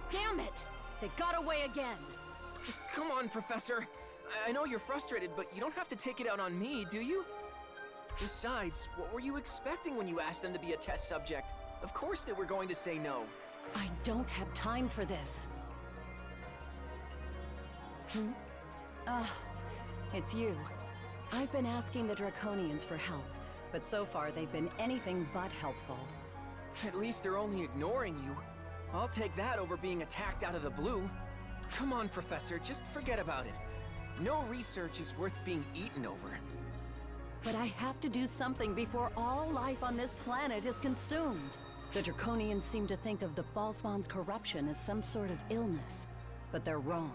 Damn it! They got away again! Come on, Professor. I know you're frustrated, but you don't have to take it out on me, do you? Besides, what were you expecting when you asked them to be a test subject? Of course they were going to say no. I don't have time for this. It's you. I've been asking the Draconians for help, but so far they've been anything but helpful. At least they're only ignoring you. I'll take that over being attacked out of the blue. Come on, Professor, just forget about it. No research is worth being eaten over. But I have to do something before all life on this planet is consumed. The Draconians seem to think of the Ballspawn's corruption as some sort of illness, but they're wrong.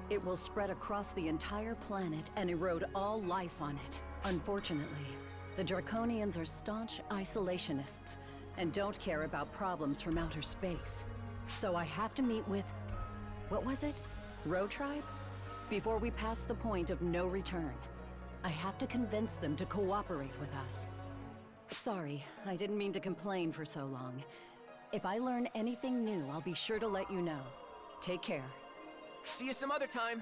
It will spread across the entire planet and erode all life on it. Unfortunately, the Draconians are staunch isolationists and don't care about problems from outer space. So I have to meet with... what was it? Row Tribe? Before we pass the point of no return. I have to convince them to cooperate with us. Sorry, I didn't mean to complain for so long. If I learn anything new, I'll be sure to let you know. Take care. See you some other time.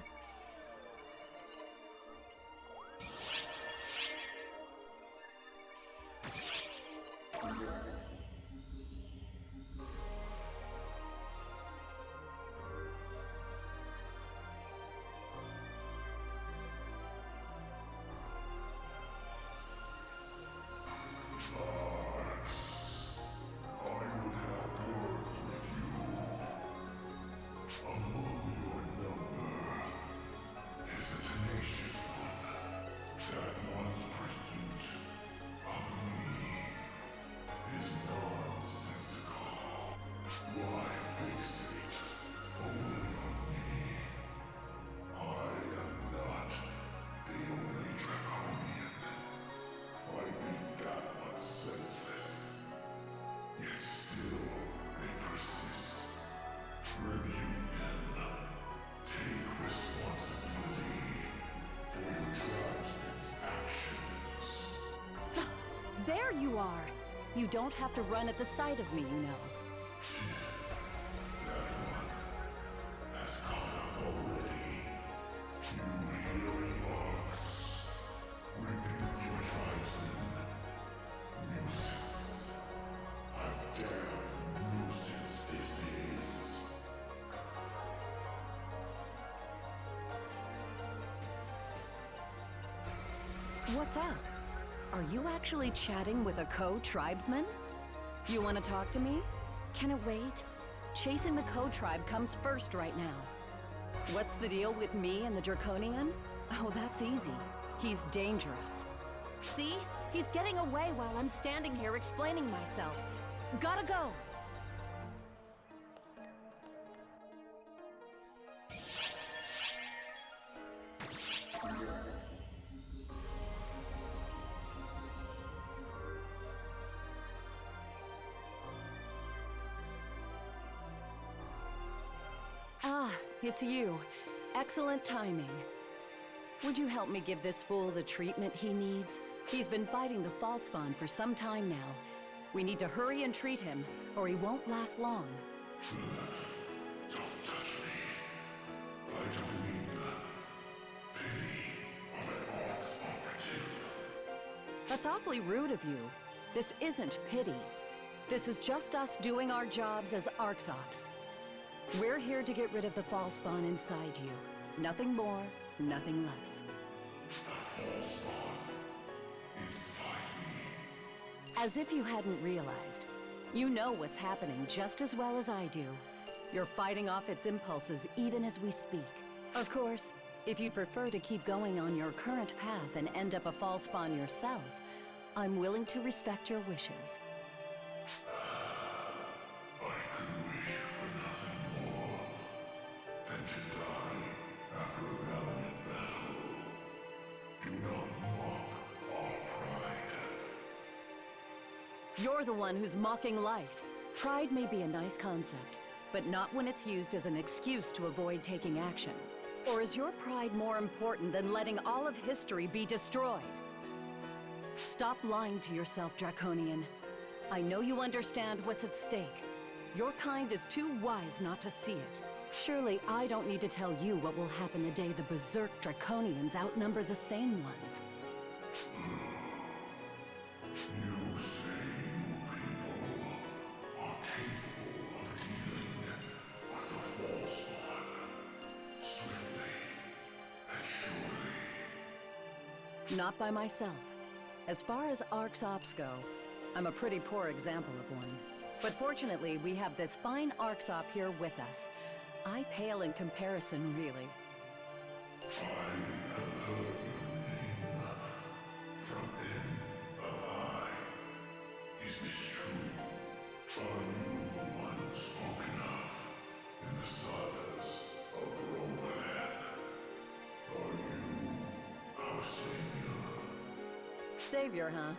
There you are! You don't have to run at the sight of me, you know. That one has caught up already. You hairy orcs. Rebuke your tribesmen. Nuisance. A damn nuisance this is. What's up? Are you actually chatting with a co-tribesman? You want to talk to me? Can it wait? Chasing the co-tribe comes first right now. What's the deal with me and the Draconian? Oh, that's easy. He's dangerous. See? He's getting away while I'm standing here explaining myself. Gotta go! Ah, it's you. Excellent timing. Would you help me give this fool the treatment he needs? He's been fighting the Ballspawn for some time now. We need to hurry and treat him, or he won't last long. Don't touch me. I don't mean the pity of an orc's operative. That's awfully rude of you. This isn't pity. This is just us doing our jobs as Arxops. We're here to get rid of the Ballspawn inside you. Nothing more, nothing less. The Ballspawn inside me. As if you hadn't realized. You know what's happening just as well as I do. You're fighting off its impulses even as we speak. Of course, if you'd prefer to keep going on your current path and end up a Ballspawn yourself, I'm willing to respect your wishes. I could wish for nothing more than to die after a valiant battle. Do not mock our pride. You're the one who's mocking life. Pride may be a nice concept, but not when it's used as an excuse to avoid taking action. Or is your pride more important than letting all of history be destroyed? Stop lying to yourself, Draconian. I know you understand what's at stake. Your kind is too wise not to see it. Surely I don't need to tell you what will happen the day the Berserk Draconians outnumber the sane ones. You say you people are capable of dealing with the false one swiftly and surely. Not by myself. As far as Arc's ops go, I'm a pretty poor example of one. But fortunately, we have this fine Arcsop here with us. I pale in comparison, really. I have heard your name from them of I. Is this true? Are you the one spoken of in the sagas of Roman? Are you our savior? Savior, huh?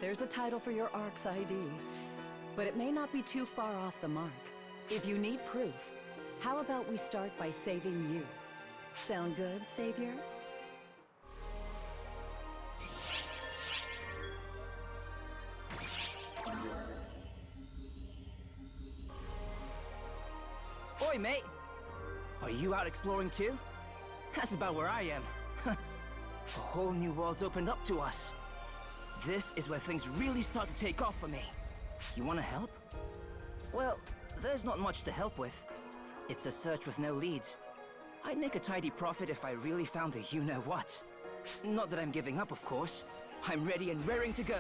There's a title for your Arc's ID. But it may not be too far off the mark. If you need proof, how about we start by saving you? Sound good, Savior? Oi, mate! Are you out exploring too? That's about where I am. A whole new world's opened up to us. This is where things really start to take off for me. You wanna help? Well, there's not much to help with. It's a search with no leads. I'd make a tidy profit if I really found the you-know-what. Not that I'm giving up, of course. I'm ready and raring to go.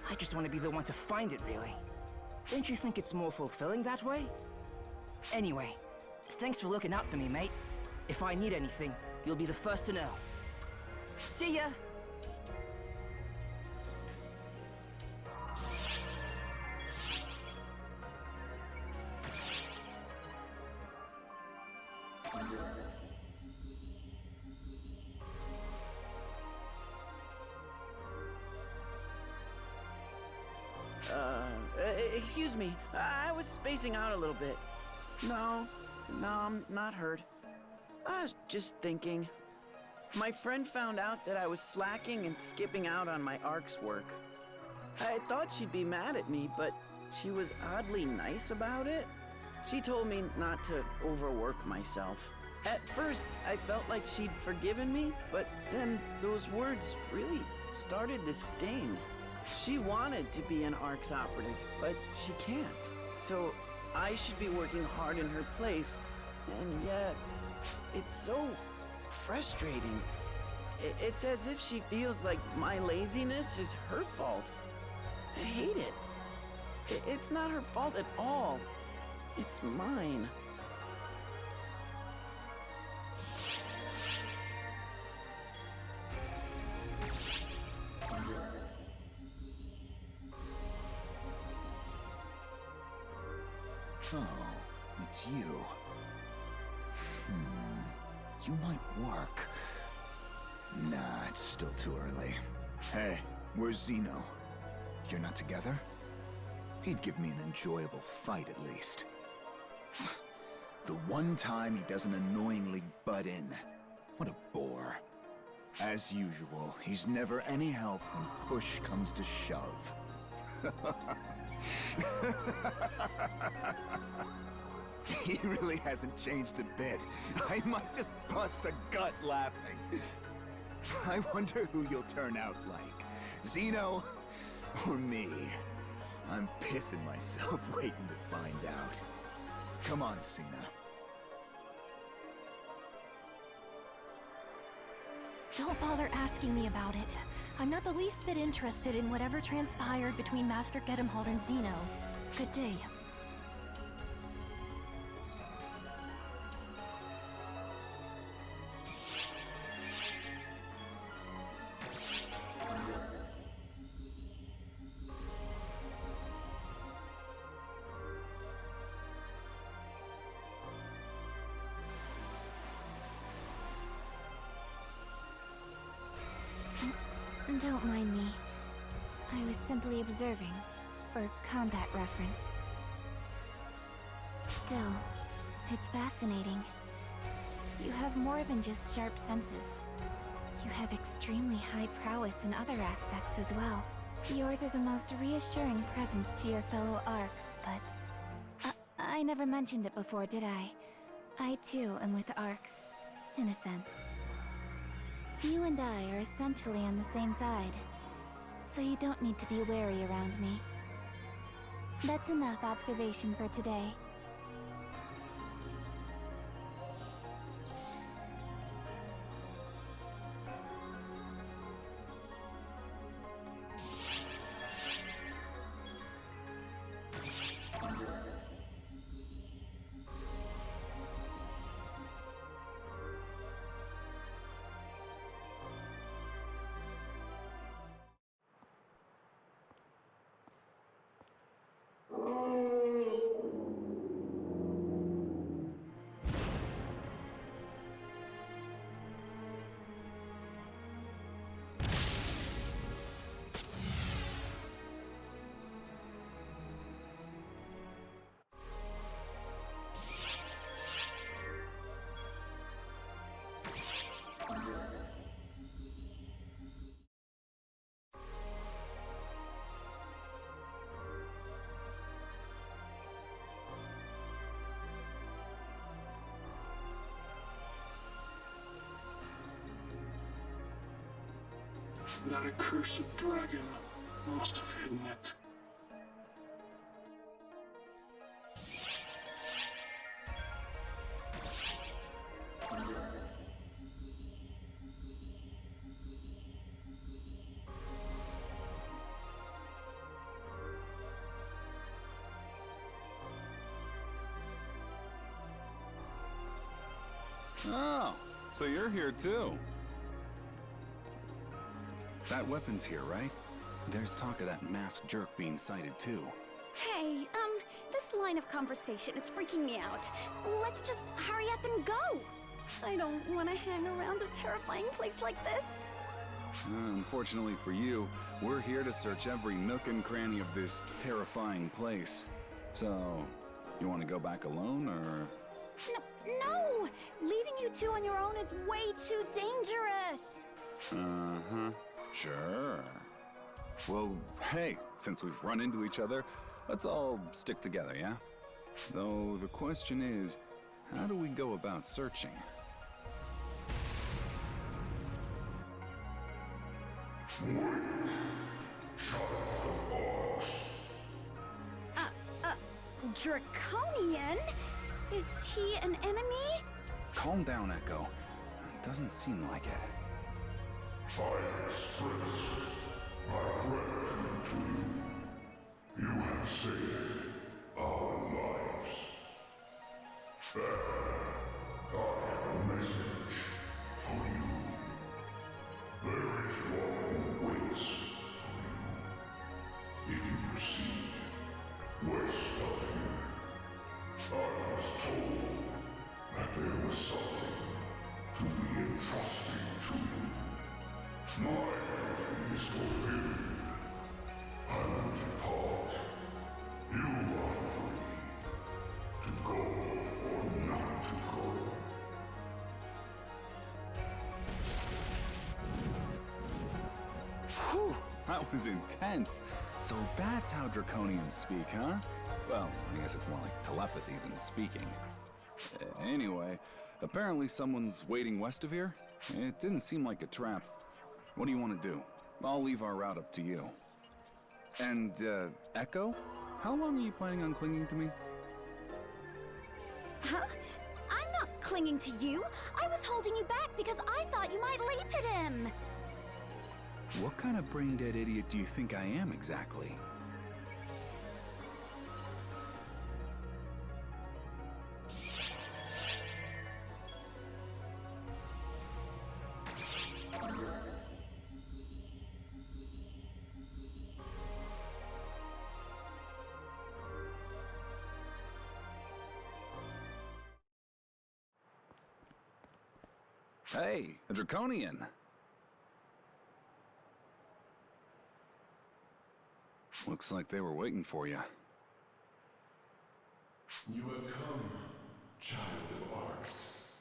I just want to be the one to find it, really. Don't you think it's more fulfilling that way? Anyway, thanks for looking out for me, mate. If I need anything, you'll be the first to know. See ya! Excuse me. I was spacing out a little bit. No, I'm not hurt. I was just thinking. My friend found out that I was slacking and skipping out on my ARC's work. I thought she'd be mad at me, but she was oddly nice about it. She told me not to overwork myself. At first, I felt like she'd forgiven me, but then those words really started to sting. She wanted to be an ARC's operative, but she can't. So I should be working hard in her place, and yet it's so frustrating. It's as if she feels like my laziness is her fault. I hate it. It's not her fault at all. It's mine. Oh, it's you. You might work. Nah, it's still too early. Hey, where's Zeno? You're not together? He'd give me an enjoyable fight at least. The one time he doesn't annoyingly butt in. What a bore. As usual, he's never any help when push comes to shove. He really hasn't changed a bit. I might just bust a gut laughing. I wonder who you'll turn out like. Zeno or me? I'm pissing myself waiting to find out. Come on, Cena. Don't bother asking me about it. I'm not the least bit interested in whatever transpired between Master Gedemhold and Zeno. Good day. Don't mind me. I was simply observing, for combat reference. Still, it's fascinating. You have more than just sharp senses. You have extremely high prowess in other aspects as well. Yours is a most reassuring presence to your fellow Arcs, but... I never mentioned it before, did I? I too am with Arcs, in a sense. You and I are essentially on the same side, so you don't need to be wary around me. That's enough observation for today. That accursed dragon must have hidden it. Oh, so you're here too. That weapon's here, right? There's talk of that masked jerk being sighted too. Hey, this line of conversation is freaking me out. Let's just hurry up and go. I don't want to hang around a terrifying place like this. Unfortunately for you, we're here to search every nook and cranny of this terrifying place. So, you want to go back alone, or...? No! Leaving you two on your own is way too dangerous! Uh-huh. Sure. Well, hey, since we've run into each other, let's all stick together, yeah? Though the question is, how do we go about searching? Wait, child of Arcs. Draconian? Is he an enemy? Calm down, Echo. Doesn't seem like it. I express my gratitude to you. You have saved our lives. And I have a message for you. There is one who waits for you. If you proceed west of here, I was told that there was something to be entrusted to you. My duty is fulfilled. I will depart. You are free to go or not to go. Whew, that was intense. So that's how Draconians speak, huh? Well, I guess it's more like telepathy than speaking. Anyway, apparently someone's waiting west of here. It didn't seem like a trap. What do you want to do? I'll leave our route up to you. And, Echo? How long are you planning on clinging to me? Huh? I'm not clinging to you. I was holding you back because I thought you might leap at him. What kind of brain-dead idiot do you think I am, exactly? Hey, a Draconian! Looks like they were waiting for you. You have come, child of Arcs.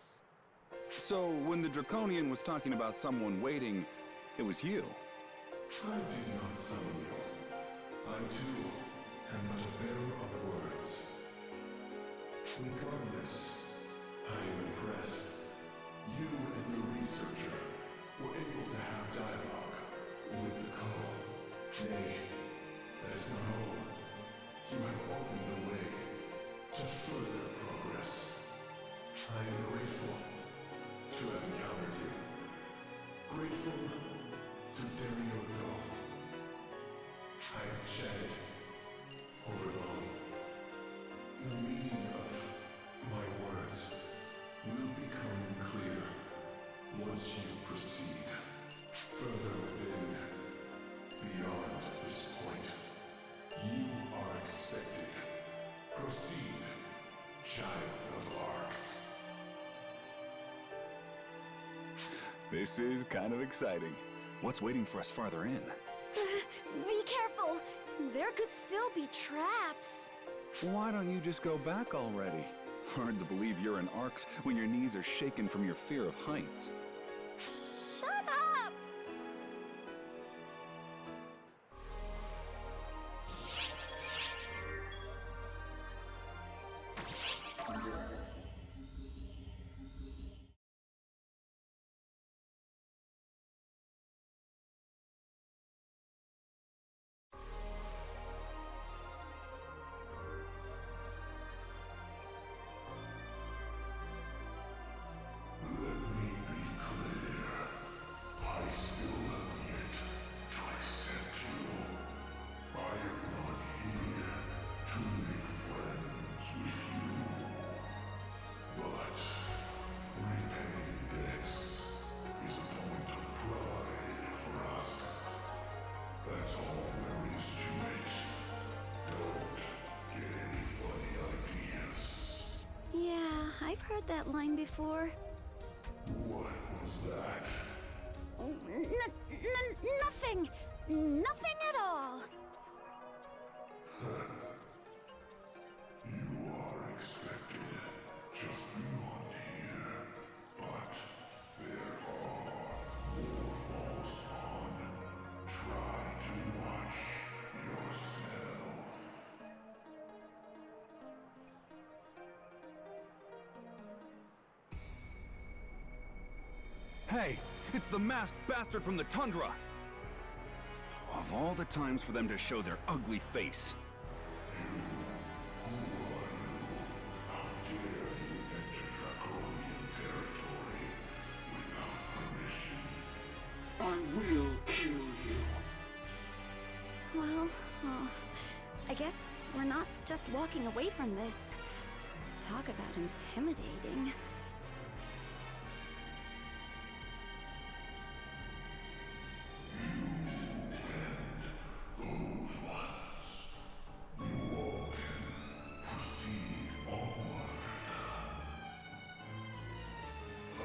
So, when the Draconian was talking about someone waiting, it was you? I did not summon you. I too am but a bearer of words. Regardless, I am impressed. You and the researcher were able to have dialogue with the call. Nay, that is not all. You have opened the way to further progress. I am grateful to have encountered you. Grateful to Darioto. I have chatted over long. The meaning of my words will become clear once you proceed further within, beyond this point. You are expected. Proceed, child of Arcs. This is kind of exciting. What's waiting for us farther in? Be careful! There could still be traps. Why don't you just go back already? Hard to believe you're in Arcs when your knees are shaken from your fear of heights. Shut up! Let me be clear. I still have yet to accept you. I am not here to make friends with you. But repaying debts is a point of pride for us. That's all there is to it. Don't get any funny ideas. Yeah, I've heard that line before. What was that? Nothing! Nothing at all! You are expected just beyond here, but there are more false on. Try to watch yourself. Hey, it's the masked bastard from the tundra! Of all the times for them to show their ugly face. How dare you enter Draconian territory without permission? I will kill you. Well, I guess we're not just walking away from this. Talk about intimidating. Those ones. You all can proceed onward. I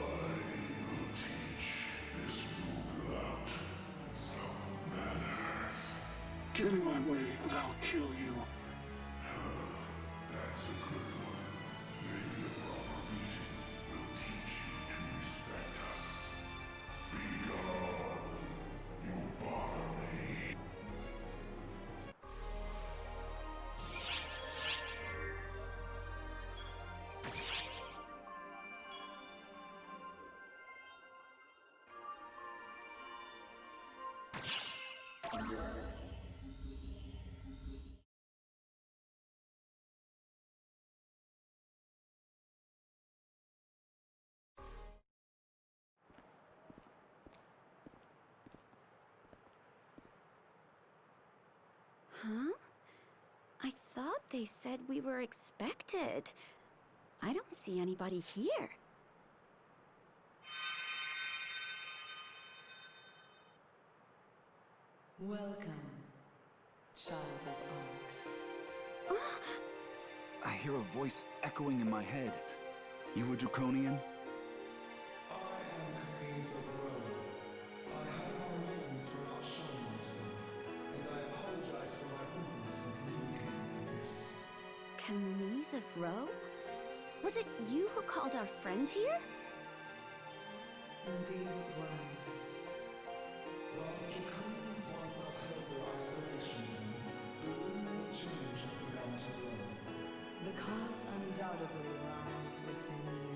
will teach this new lout some manners. Get in my way and I'll kill you. That's a good one. Maybe a proper meeting will teach you to respect us. Be gone. You bother me. Huh? I thought they said we were expected. I don't see anybody here. Welcome, child of Arcs. I hear a voice echoing in my head. You a Draconian? I am Caprice of Rome. I have my reasons for not showing myself, and I apologize for my rudeness in communicating this. Camise of Roe? Was it you who called our friend here? Indeed it was. While the Draconians The cause undoubtedly lies within you.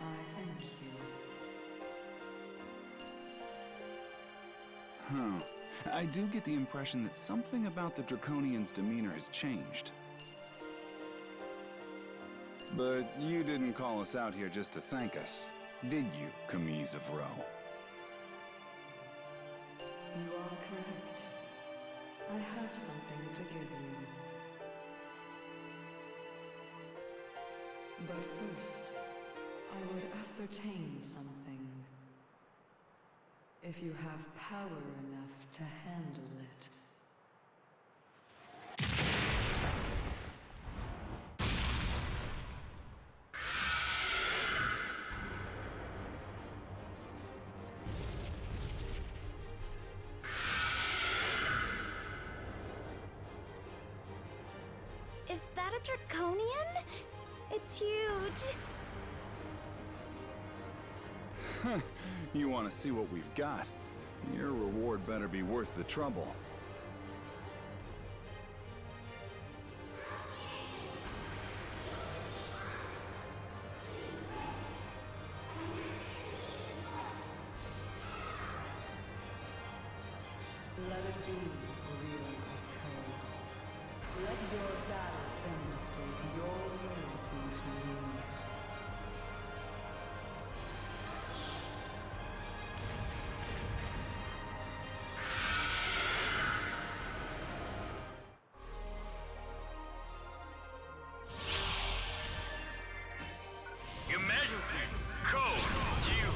I thank you. Huh. I do get the impression that something about the Draconian's demeanor has changed. But you didn't call us out here just to thank us, did you, Camise of Roe? You are correct. I have something to give you. But first, I would ascertain something. If you have power enough to handle it. Is that a Draconian? It's huge. You want to see what we've got? Your reward better be worth the trouble. Let it be, ruler of code. Let your battle demonstrate your loyalty to me. Emergency! Code due!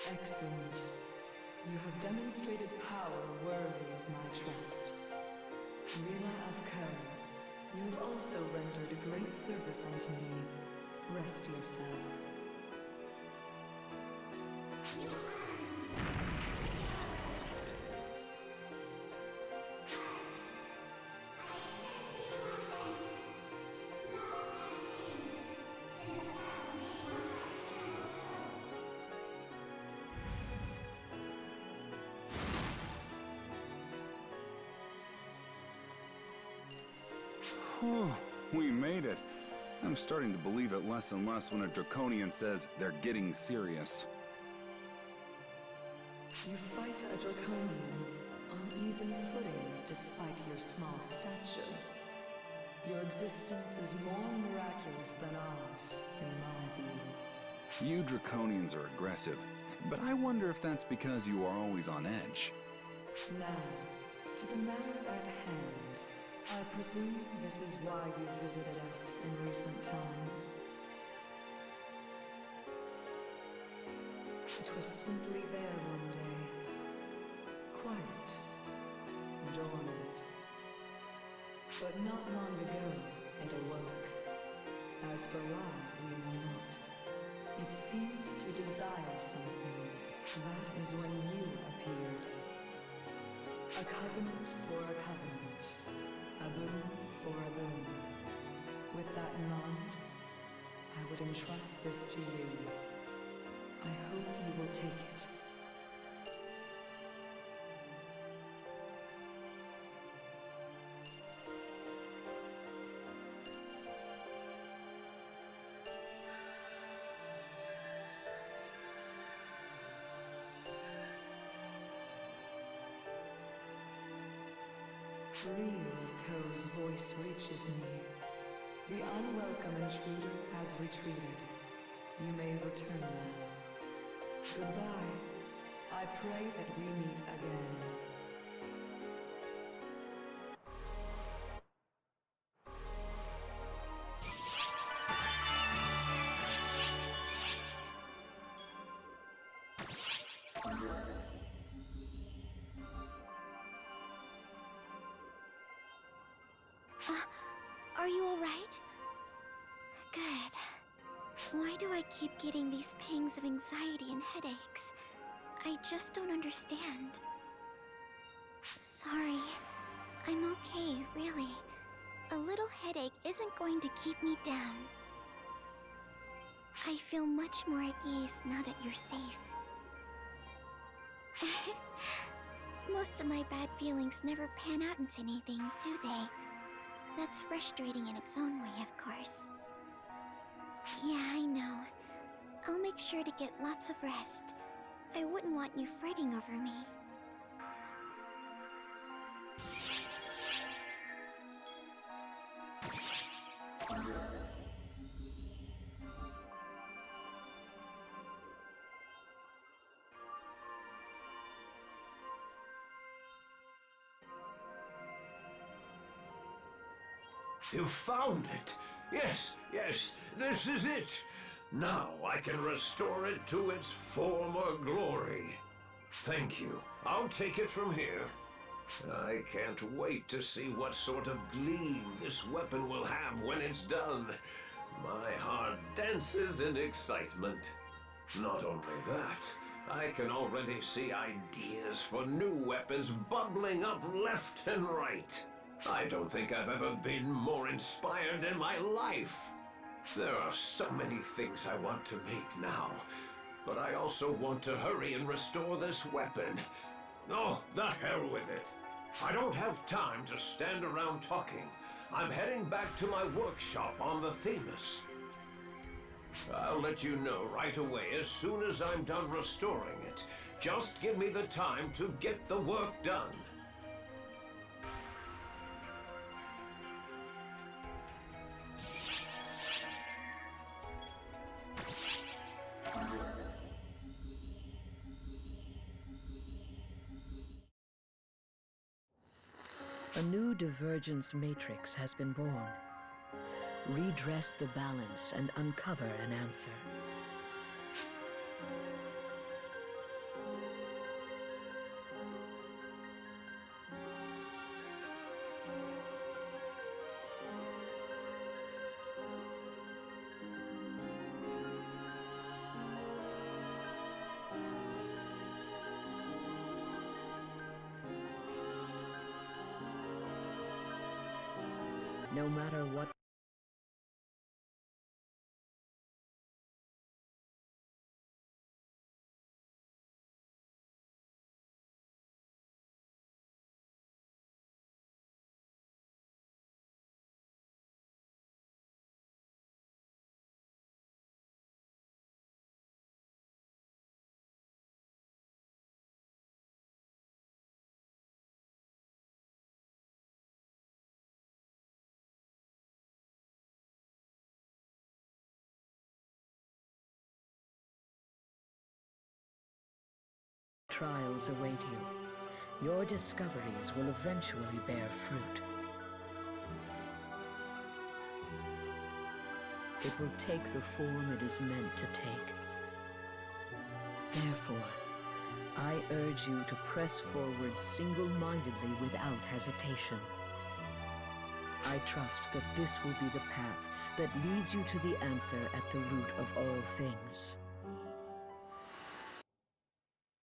Excellent. You have demonstrated power worthy of my trust. Rila of Kern, you have also rendered a great service unto me. Rest yourself. Whew, we made it. I'm starting to believe it less and less when a Draconian says they're getting serious. You fight a Draconian on even footing despite your small stature. Your existence is more miraculous than ours, in my view. You Draconians are aggressive, but I wonder if that's because you are always on edge. Now, to the matter at hand. I presume this is why you visited us in recent times. It was simply there one day. Quiet. Dormant. But not long ago, it awoke. As for why, we know not. It seemed to desire something. That is when you appeared. A covenant for a covenant. A boon for a boon. With that in mind, I would entrust this to you. I hope you will take it. Ryu of Ko's voice reaches me. The unwelcome intruder has retreated. You may return now. Goodbye. I pray that we meet again. Are you alright? Good. Why do I keep getting these pangs of anxiety and headaches? I just don't understand. Sorry. I'm okay, really. A little headache isn't going to keep me down. I feel much more at ease now that you're safe. Most of my bad feelings never pan out into anything, do they? That's frustrating in its own way, of course. Yeah, I know. I'll make sure to get lots of rest. I wouldn't want you fretting over me. You found it! Yes, yes, this is it! Now I can restore it to its former glory. Thank you. I'll take it from here. I can't wait to see what sort of gleam this weapon will have when it's done. My heart dances in excitement. Not only that, I can already see ideas for new weapons bubbling up left and right. I don't think I've ever been more inspired in my life. There are so many things I want to make now, but I also want to hurry and restore this weapon. Oh, the hell with it. I don't have time to stand around talking. I'm heading back to my workshop on the Themis. I'll let you know right away as soon as I'm done restoring it. Just give me the time to get the work done. A new divergence matrix has been born. Redress the balance and uncover an answer. No matter what trials await you, your discoveries will eventually bear fruit. It will take the form it is meant to take. Therefore, I urge you to press forward single-mindedly without hesitation. I trust that this will be the path that leads you to the answer at the root of all things.